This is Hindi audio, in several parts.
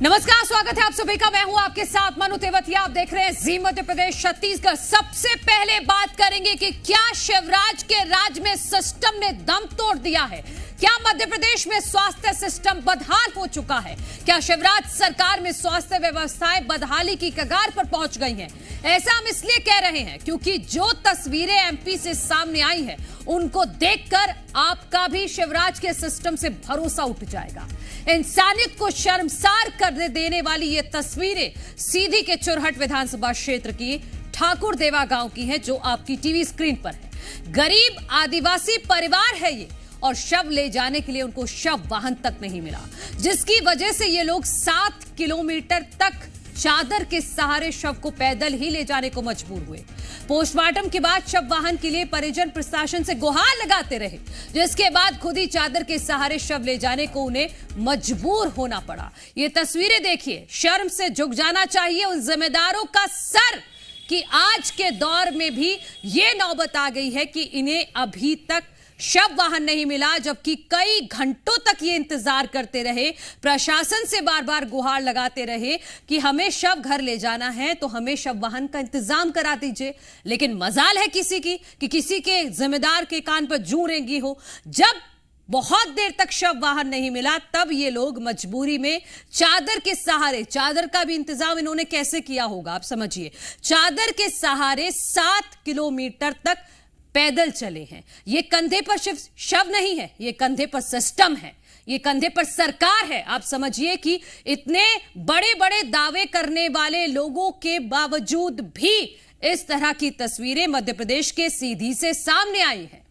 नमस्कार, स्वागत है आप सभी का। मैं हूं आपके साथ मनु तेवतिया। आप देख रहे हैं जी मध्य प्रदेश छत्तीसगढ़। सबसे पहले बात करेंगे कि क्या शिवराज के राज में सिस्टम ने दम तोड़ दिया है। क्या मध्य प्रदेश में स्वास्थ्य सिस्टम बदहाल हो चुका है। क्या शिवराज सरकार में स्वास्थ्य व्यवस्थाएं बदहाली की कगार पर पहुंच गई हैं। ऐसा हम इसलिए कह रहे हैं क्योंकि जो तस्वीरें एमपी से सामने आई हैं उनको देखकर आपका भी शिवराज के सिस्टम से भरोसा उठ जाएगा। इंसानियत को शर्मसार कर देने वाली ये तस्वीरें सीधी के चुरहट विधानसभा क्षेत्र की ठाकुर देवा गांव की हैं, जो आपकी टीवी स्क्रीन पर है। गरीब आदिवासी परिवार है ये, और शव ले जाने के लिए उनको शव वाहन तक नहीं मिला, जिसकी वजह से ये लोग 7 किलोमीटर तक चादर के सहारे शव को पैदल ही ले जाने को मजबूर हुए। पोस्टमार्टम के बाद शव वाहन के लिए परिजन प्रशासन से गुहार लगाते रहे, जिसके बाद खुद ही चादर के सहारे शव ले जाने को उन्हें मजबूर होना पड़ा। ये तस्वीरें देखिए, शर्म से झुक जाना चाहिए उन जिम्मेदारों का सर कि आज के दौर में भी ये नौबत आ गई है कि इन्हें अभी तक शव वाहन नहीं मिला, जबकि कई घंटों तक ये इंतजार करते रहे, प्रशासन से बार बार गुहार लगाते रहे कि हमें शव घर ले जाना है तो हमें शव वाहन का इंतजाम करा दीजिए। लेकिन मजाल है किसी की कि किसी के जिम्मेदार के कान पर जूं रेंगी हो। जब बहुत देर तक शव वाहन नहीं मिला, तब ये लोग मजबूरी में चादर के सहारे, चादर का भी इंतजाम इन्होंने कैसे किया होगा आप समझिए, चादर के सहारे 7 किलोमीटर तक पैदल चले हैं। ये कंधे पर शव नहीं है, ये कंधे पर सिस्टम है, ये कंधे पर सरकार है। आप समझिए कि इतने बड़े बड़े दावे करने वाले लोगों के बावजूद भी इस तरह की तस्वीरें मध्य प्रदेश के सीधी से सामने आई हैं।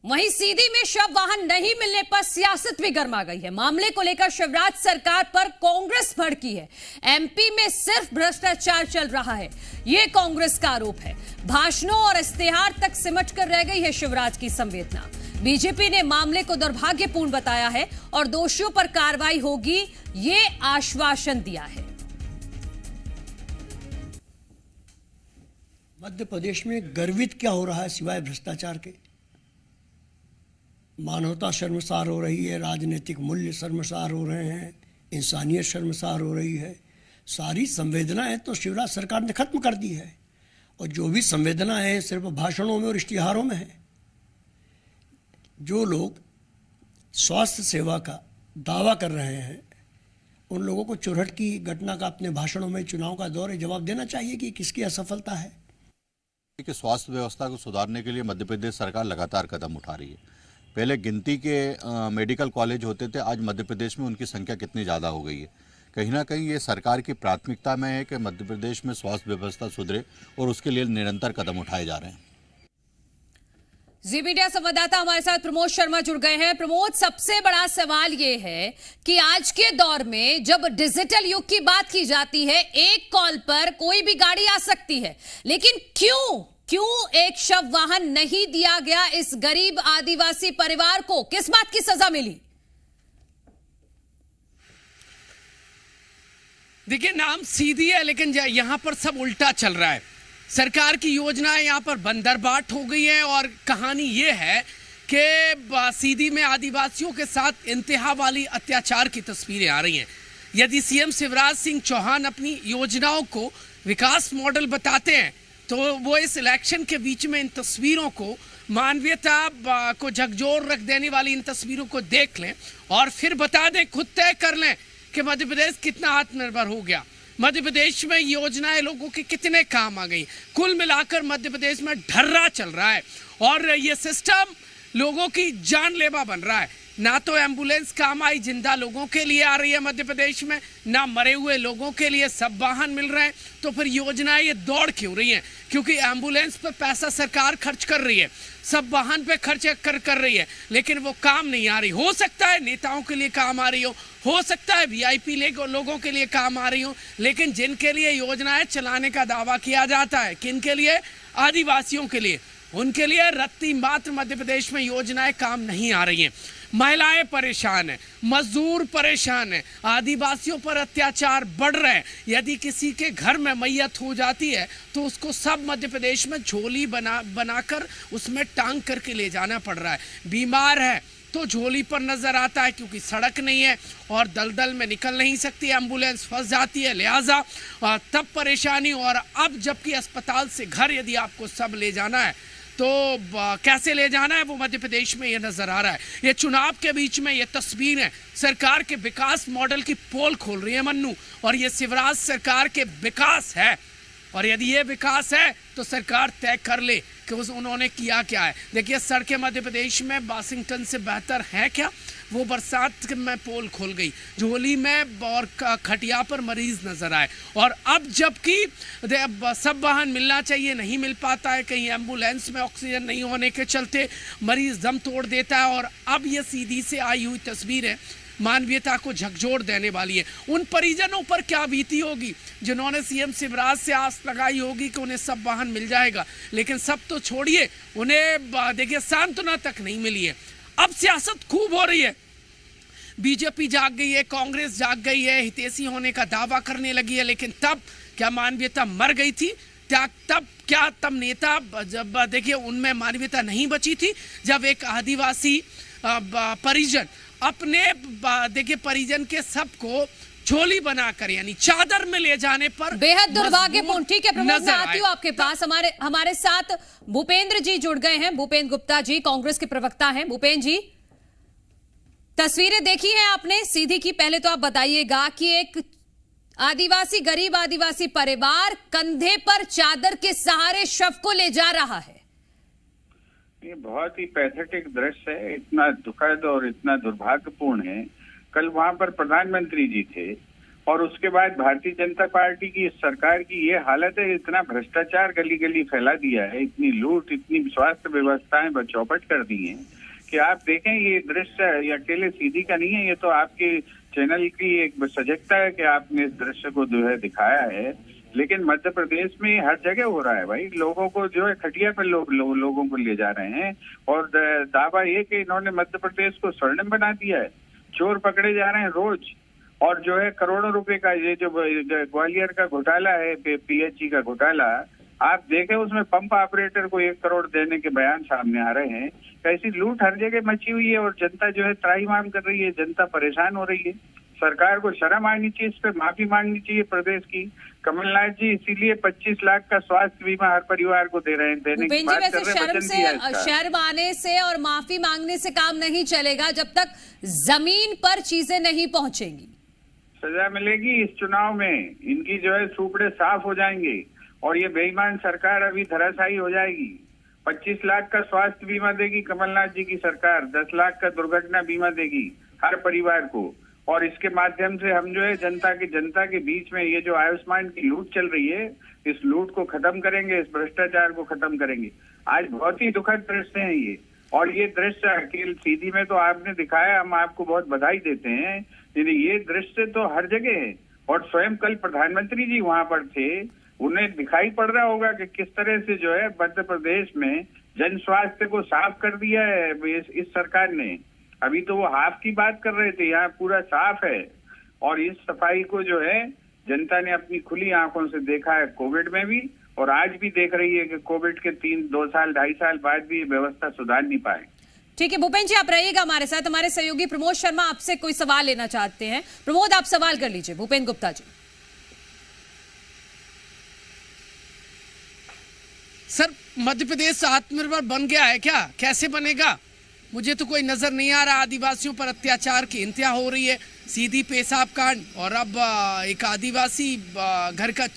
वहीं सीधी में शव वाहन नहीं मिलने पर सियासत भी गर्मा गई है। मामले को लेकर शिवराज सरकार पर कांग्रेस भड़की है। एमपी में सिर्फ भ्रष्टाचार चल रहा है, यह कांग्रेस का आरोप है। भाषणों और इश्तेहार तक सिमट कर रह गई है शिवराज की संवेदना। बीजेपी ने मामले को दुर्भाग्यपूर्ण बताया है और दोषियों पर कार्रवाई होगी, ये आश्वासन दिया है। मध्य प्रदेश में गर्वित क्या हो रहा है सिवाय भ्रष्टाचार के। मानवता शर्मसार हो रही है, राजनीतिक मूल्य शर्मसार हो रहे हैं, इंसानियत शर्मसार हो रही है। सारी संवेदनाएं तो शिवराज सरकार ने खत्म कर दी है, और जो भी संवेदना है सिर्फ भाषणों में और इश्तिहारों में है। जो लोग स्वास्थ्य सेवा का दावा कर रहे हैं उन लोगों को चुरहट की घटना का अपने भाषणों में, चुनाव का दौर है, जवाब देना चाहिए कि किसकी असफलता है। कि स्वास्थ्य व्यवस्था को सुधारने के लिए मध्य प्रदेश सरकार लगातार कदम उठा रही है। पहले गिनती के मेडिकल कॉलेज होते थे, आज मध्य प्रदेश में उनकी संख्या कितनी ज़्यादा हो गई है। कहीं ना कहीं ये सरकार की प्राथमिकता में है कि मध्य प्रदेश में स्वास्थ्य व्यवस्था सुधरे, और उसके लिए निरंतर कदम उठाए जा रहे हैं। जी मीडिया संवाददाता हमारे साथ प्रमोद शर्मा जुड़ गए हैं। प्रमोद, सबसे बड़ा सवाल ये है कि आज के दौर में जब डिजिटल युग की बात की जाती है, एक कॉल पर कोई भी गाड़ी आ सकती है, लेकिन क्यों एक शव वाहन नहीं दिया गया इस गरीब आदिवासी परिवार को? किस बात की सजा मिली? देखिए, नाम सीधी है लेकिन यहां पर सब उल्टा चल रहा है। सरकार की योजनाएं यहां पर बंदरबाट हो गई हैं, और कहानी ये है कि सीधी में आदिवासियों के साथ इंतहा वाली अत्याचार की तस्वीरें आ रही हैं। यदि सीएम शिवराज सिंह चौहान अपनी योजनाओं को विकास मॉडल बताते हैं, तो वो इस इलेक्शन के बीच में इन तस्वीरों को, मानवीयता को झकझोर रख देने वाली इन तस्वीरों को देख लें और फिर बता दें, खुद तय कर लें कि मध्य प्रदेश कितना आत्मनिर्भर हो गया, मध्य प्रदेश में योजनाएं लोगों के कितने काम आ गई। कुल मिलाकर मध्य प्रदेश में ढर्रा चल रहा है, और ये सिस्टम लोगों की जानलेवा बन रहा है। ना तो एम्बुलेंस काम आई, जिंदा लोगों के लिए आ रही है मध्य प्रदेश में, ना मरे हुए लोगों के लिए सब वाहन मिल रहे हैं। तो फिर योजनाएं ये दौड़ क्यों रही हैं? क्योंकि एम्बुलेंस पर पैसा सरकार खर्च कर रही है, सब वाहन पे खर्च कर रही है, लेकिन वो काम नहीं आ रही। हो सकता है नेताओं के लिए काम आ रही हो सकता है वीआईपी लोगों के लिए काम आ रही हो, लेकिन जिनके लिए योजनाएं चलाने का दावा किया जाता है, किन के लिए? आदिवासियों के लिए, उनके लिए रत्ती मात्र मध्य प्रदेश में योजनाएं काम नहीं आ रही हैं। महिलाएं परेशान हैं, मजदूर परेशान हैं, आदिवासियों पर अत्याचार बढ़ रहे हैं। यदि किसी के घर में मैयत हो जाती है तो उसको सब मध्य प्रदेश में झोली बनाकर उसमें टांग करके ले जाना पड़ रहा है। बीमार है तो झोली पर नजर आता है, क्योंकि सड़क नहीं है और दलदल में निकल नहीं सकती, एम्बुलेंस फंस जाती है, लिहाजा तब परेशानी। और अब जबकि अस्पताल से घर यदि आपको सब ले जाना है तो कैसे ले जाना है, वो मध्य प्रदेश में ये नजर आ रहा है। ये चुनाव के बीच में ये तस्वीर है, सरकार के विकास मॉडल की पोल खोल रही है मन्नू, और ये शिवराज सरकार के विकास है। और यदि ये विकास है तो सरकार तय कर ले कि उन्होंने किया क्या है। देखिए सड़कें मध्य प्रदेश में वाशिंगटन से बेहतर है क्या? वो बरसात में पोल खोल गई, झोली में और खटिया पर मरीज नजर आए। और अब जबकि सब वाहन मिलना चाहिए, नहीं मिल पाता है, कहीं एम्बुलेंस में ऑक्सीजन नहीं होने के चलते मरीज दम तोड़ देता है। और अब ये सीधी से आई हुई तस्वीर है, मानवीयता को झकझोर देने वाली है। उन परिजनों पर क्या बीती होगी जिन्होंने सीएम शिवराज से आस लगाई होगी कि उन्हें सब वाहन मिल जाएगा, लेकिन सब तो छोड़िए, उन्हें देखिए सांत्वना तक नहीं मिली है। अब सियासत खूब हो रही है, बीजेपी जाग गई है, कांग्रेस जाग गई है, हितैषी होने का दावा करने लगी है। लेकिन तब क्या मानवीयता मर गई थी? तब नेता, जब देखिए उनमें मानवीयता नहीं बची थी, जब एक आदिवासी परिजन अपने देखिए परिजन के सबको झोली बनाकर यानी चादर में ले जाने पर बेहद दुर्भाग्यपूर्ण। ठीक है प्रमोद, मैं आती हूँ आपके पास। हमारे साथ भूपेंद्र जी जुड़ गए हैं, भूपेंद्र गुप्ता जी कांग्रेस के प्रवक्ता हैं। भूपेंद्र जी, तस्वीरें देखी हैं आपने सीधी की, पहले तो आप बताइएगा कि एक आदिवासी, गरीब आदिवासी परिवार कंधे पर चादर के सहारे शव को ले जा रहा है। ये बहुत ही पैथेटिक दृश्य है, इतना दुखद और इतना दुर्भाग्यपूर्ण है। कल वहां पर प्रधानमंत्री जी थे और उसके बाद भारतीय जनता पार्टी की सरकार की ये हालत है, इतना भ्रष्टाचार गली गली फैला दिया है, इतनी लूट, इतनी स्वास्थ्य व्यवस्थाएं चौपट कर दी हैं कि आप देखें ये दृश्य ये अकेले सीधी का नहीं है, ये तो आपके चैनल की एक सजगता है कि आपने इस दृश्य को जो है दिखाया है। लेकिन मध्य प्रदेश में हर जगह हो रहा है भाई, लोगों को जो है खटिया पर लोगों को ले जा रहे हैं। और दावा ये कि इन्होंने मध्य प्रदेश को स्वर्णिम बना दिया है, चोर पकड़े जा रहे हैं रोज। और जो है करोड़ों रुपए का ये जो ग्वालियर का घोटाला है, पीएचई का घोटाला, आप देखें उसमें पंप ऑपरेटर को 1 करोड़ देने के बयान सामने आ रहे हैं। ऐसी लूट हर जगह मची हुई है और जनता जो है त्राहिमाम कर रही है, जनता परेशान हो रही है। सरकार को शर्म आनी चाहिए, इस पे माफी मांगनी चाहिए प्रदेश की। कमलनाथ जी इसीलिए 25 लाख का स्वास्थ्य बीमा हर परिवार को दे रहे हैं, देने की बात कर रहे हैं। शर्म आने से और माफी मांगने से काम नहीं चलेगा जब तक जमीन पर चीजें नहीं पहुंचेंगी। सजा मिलेगी इस चुनाव में, इनकी जो है सूपड़े साफ हो जाएंगे और ये बेईमान सरकार अभी धराशायी हो जाएगी। 25 लाख का स्वास्थ्य बीमा देगी कमलनाथ जी की सरकार, 10 लाख का दुर्घटना बीमा देगी हर परिवार को। और इसके माध्यम से हम जो है जनता के बीच में ये जो आयुष्मान की लूट चल रही है, इस लूट को खत्म करेंगे, इस भ्रष्टाचार को खत्म करेंगे। आज बहुत ही दुखद दृश्य है ये, और ये दृश्य अकेले सीधी में तो आपने दिखाया, हम आपको बहुत बधाई देते हैं। ये दृश्य तो हर जगह है और स्वयं कल प्रधानमंत्री जी वहां पर थे, उन्हें दिखाई पड़ रहा होगा कि किस तरह से जो है मध्य प्रदेश में जन स्वास्थ्य को साफ कर दिया है इस सरकार ने। अभी तो वो हाफ की बात कर रहे थे, यहाँ पूरा साफ है। और इस सफाई को जो है जनता ने अपनी खुली आंखों से देखा है कोविड में भी, और आज भी देख रही है कि कोविड के 2 साल 2.5 साल बाद भी व्यवस्था सुधार नहीं पाए। ठीक है भूपेंद्र जी, आप रहिएगा हमारे साथ। हमारे सहयोगी प्रमोद शर्मा आपसे कोई सवाल लेना चाहते हैं। प्रमोद, आप सवाल कर लीजिए भूपेंद्र गुप्ता जी। सर, मध्य प्रदेश आत्मनिर्भर बन गया है क्या? कैसे बनेगा? मुझे तो कोई नजर नहीं आ रहा। आदिवासियों पर अत्याचार की इंतहा हो रही है, सीधी पेशाब कांड, और अब एक आदिवासी घर का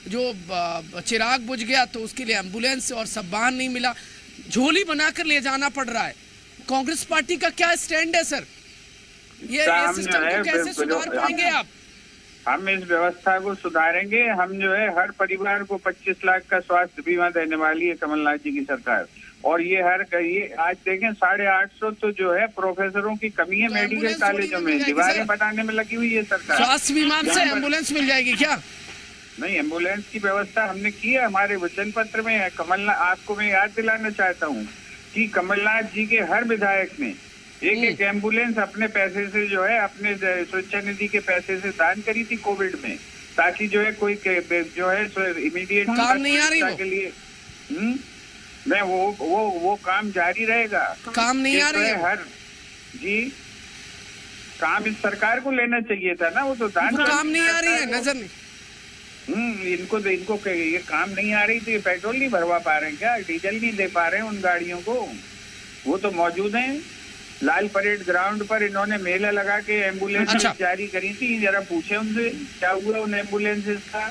जो चिराग बुझ गया तो उसके लिए एम्बुलेंस और सब वाहन नहीं मिला, झोली बनाकर ले जाना पड़ रहा है। कांग्रेस पार्टी का क्या स्टैंड है सर? ये सिस्टम को कैसे सुधार पाएंगे आप? हम इस व्यवस्था को सुधारेंगे। हम जो है हर परिवार को 25 लाख का स्वास्थ्य बीमा देने वाली है कमलनाथ जी की सरकार। और ये आज देखें 850 तो जो है प्रोफेसरों की कमी है मेडिकल कॉलेजों में, दीवारें बनाने में लगी हुई है सरकार। स्वास्थ्य बीमा से एम्बुलेंस मिल जाएगी क्या? नहीं, एम्बुलेंस की व्यवस्था हमने की है, हमारे वचन पत्र में है। कमलनाथ, आपको मैं याद दिलाना चाहता हूँ कि कमलनाथ जी के हर विधायक ने एक एम्बुलेंस अपने पैसे से जो है अपने सुरक्षा निधि के पैसे से दान करी थी कोविड में, ताकि जो है कोई जो है इमीडिएट काम नहीं आ रही के लिए नहीं वो काम जारी रहेगा। काम नहीं आ रही है। जी, काम इस सरकार को लेना चाहिए था ना, वो तो दान वो काम नहीं आ रही है, नजर नहीं। इनको ये काम नहीं आ रही, तो ये पेट्रोल नहीं भरवा पा रहे हैं क्या, डीजल नहीं दे पा रहे हैं उन गाड़ियों को? वो तो मौजूद हैं। लाल परेड ग्राउंड पर इन्होंने मेला लगा के एम्बुलेंस अच्छा। जारी करी थी, जरा पूछे उनसे क्या हुआ उन एम्बुलेंसेस का,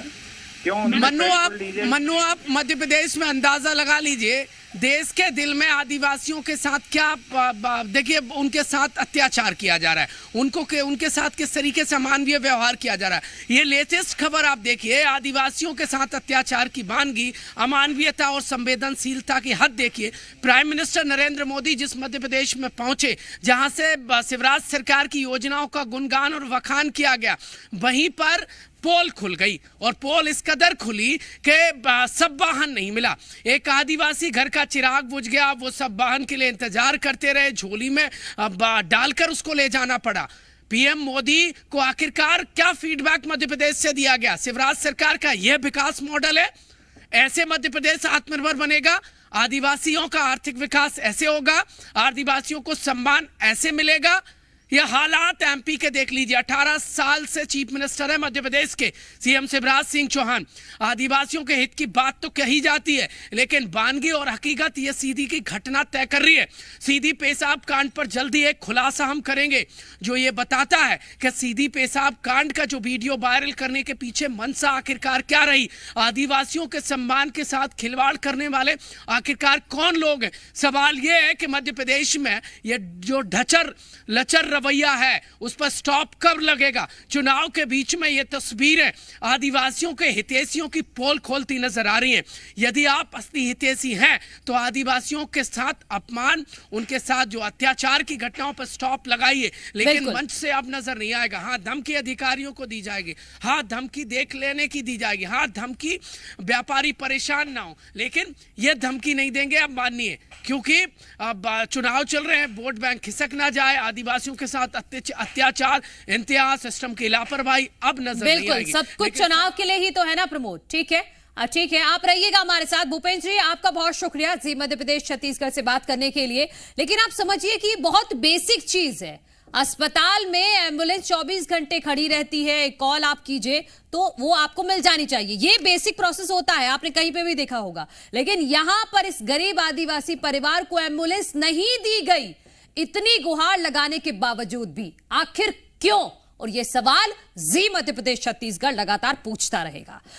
क्यों उनमें पेट्रोल डीजल? मन्नू आप मध्य प्रदेश में अंदाजा लगा लीजिए, देश के दिल में आदिवासियों के साथ क्या देखिए उनके साथ अत्याचार किया जा रहा है, उनके साथ किस तरीके से अमानवीय व्यवहार किया जा रहा है। ये लेटेस्ट खबर आप देखिए, आदिवासियों के साथ अत्याचार की वानगी, अमानवीयता और संवेदनशीलता की हद देखिए। प्राइम मिनिस्टर नरेंद्र मोदी जिस मध्य प्रदेश में पहुंचे, जहां से शिवराज सरकार की योजनाओं का गुणगान और वखान किया गया, वहीं पर पोल खुल गई, और पोल इस कदर खुली कि सब वाहन नहीं मिला। एक आदिवासी घर का चिराग बुझ गया, वो सब वाहन के लिए इंतजार करते रहे, झोली में डालकर उसको ले जाना पड़ा। पीएम मोदी को आखिरकार क्या फीडबैक मध्य प्रदेश से दिया गया? शिवराज सरकार का यह विकास मॉडल है? ऐसे मध्य प्रदेश आत्मनिर्भर बनेगा? आदिवासियों का आर्थिक विकास ऐसे होगा? आदिवासियों को सम्मान ऐसे मिलेगा? यह हालात एमपी के देख लीजिए। 18 साल से चीफ मिनिस्टर है मध्य प्रदेश के सीएम शिवराज सिंह चौहान। आदिवासियों के हित की बात तो कही जाती है, लेकिन वानगी और हकीकत ये सीधी की घटना तय कर रही है। सीधी पेशाब कांड पर जल्दी एक खुलासा हम करेंगे, जो ये बताता है कि सीधी पेशाब कांड का जो वीडियो वायरल करने के पीछे मंशा आखिरकार क्या रही, आदिवासियों के सम्मान के साथ खिलवाड़ करने वाले आखिरकार कौन लोग हैं। सवाल यह है कि मध्य प्रदेश में ये जो ढचर लचर रवैया है, उस पर स्टॉप कब लगेगा? चुनाव के बीच में ये तस्वीरें आदिवासियों के हितैषियों की पोल खोलती नजर आ रही हैं। यदि आप असली हितैषी हैं तो आदिवासियों के साथ अपमान, उनके साथ जो अत्याचार की घटनाओं पर स्टॉप लगाइए, लेकिन मंच से अब नजर नहीं आएगा। हाँ, धमकी अधिकारियों को दी जाएगी, हाँ धमकी देख लेने की दी जाएगी, हाँ धमकी व्यापारी परेशान ना हो, लेकिन यह धमकी नहीं देंगे अब मानिए, क्योंकि अब चुनाव चल रहे हैं, वोट बैंक खिसक ना जाए। आदिवासियों के साथ अत्याचार, इंतहा, सिस्टम की लापरवाही अब नजर नहीं आएगी। सब कुछ चुनाव के लिए ही तो है ना प्रमोद। ठीक है, ठीक है, आप रहिएगा हमारे साथ। भूपेंद्र जी, आपका बहुत शुक्रिया जी मध्य प्रदेश छत्तीसगढ़ से बात करने के लिए। लेकिन आप समझिए कि बहुत बेसिक चीज है। अस्पताल में एम्बुलेंस 24 घंटे खड़ी रहती है, एक कॉल आप कीजिए तो वो आपको मिल जानी चाहिए, ये बेसिक प्रोसेस होता है, आपने कहीं पे भी देखा होगा। लेकिन यहां पर इस गरीब आदिवासी परिवार को एम्बुलेंस नहीं दी गई, इतनी गुहार लगाने के बावजूद भी। आखिर क्यों? और ये सवाल जी मध्य प्रदेश छत्तीसगढ़ लगातार पूछता रहेगा।